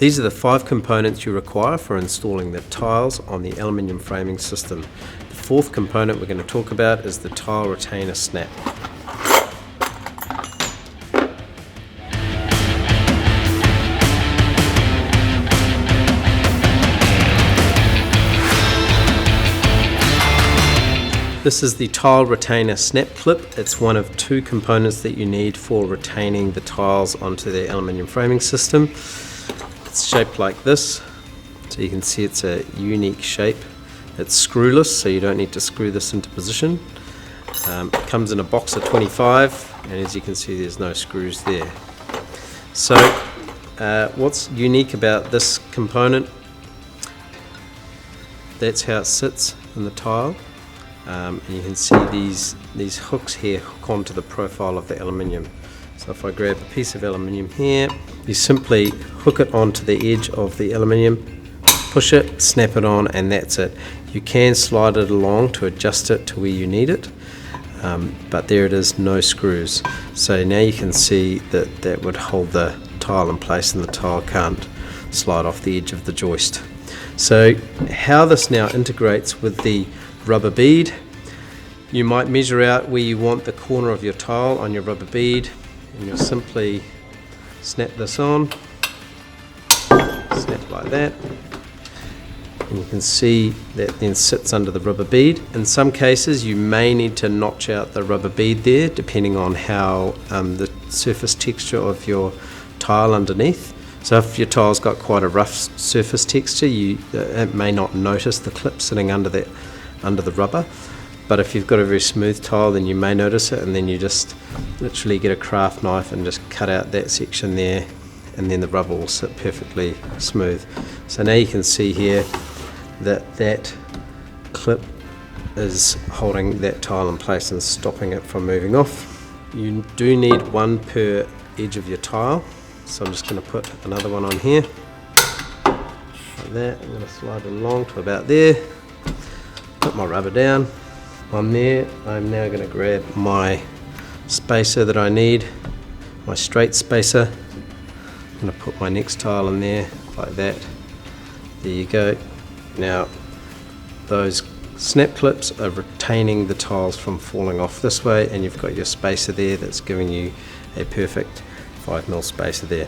These are the 5 components you require for installing the tiles on the aluminium framing system. The 4th component we're going to talk about is the tile retainer snap. This is the tile retainer snap clip. It's one of 2 components that you need for retaining the tiles onto the aluminium framing system. It's shaped like this, so you can see it's a unique shape. It's screwless, so you don't need to screw this into position. It comes in a box of 25, and as you can see there's no screws there. So what's unique about this component, that's how it sits in the tile. And you can see these hooks here hook onto the profile of the aluminium. So if I grab a piece of aluminium here, you simply hook it onto the edge of the aluminium, push it, snap it on, and that's it. You can slide it along to adjust it to where you need it, but there it is, no screws. So now you can see that that would hold the tile in place and the tile can't slide off the edge of the joist. So how this now integrates with the rubber bead, you might measure out where you want the corner of your tile on your rubber bead, and you'll simply snap this on, snap like that, and you can see that then sits under the rubber bead. In some cases you may need to notch out the rubber bead there depending on how the surface texture of your tile underneath. So if your tile's got quite a rough surface texture, it may not notice the clip sitting under the rubber, but if you've got a very smooth tile then you may notice it, and then you just literally get a craft knife and just cut out that section there, and then the rubber will sit perfectly smooth. So now you can see here that that clip is holding that tile in place and stopping it from moving off. You do need 1 per edge of your tile, so I'm just going to put another one on here like that. I'm going to slide it along to about there. Put my rubber down on there. I'm now going to grab my spacer that I need, my straight spacer. I'm going to put my next tile in there like that. There you go. Now those snap clips are retaining the tiles from falling off this way, and you've got your spacer there that's giving you a perfect 5mm spacer there.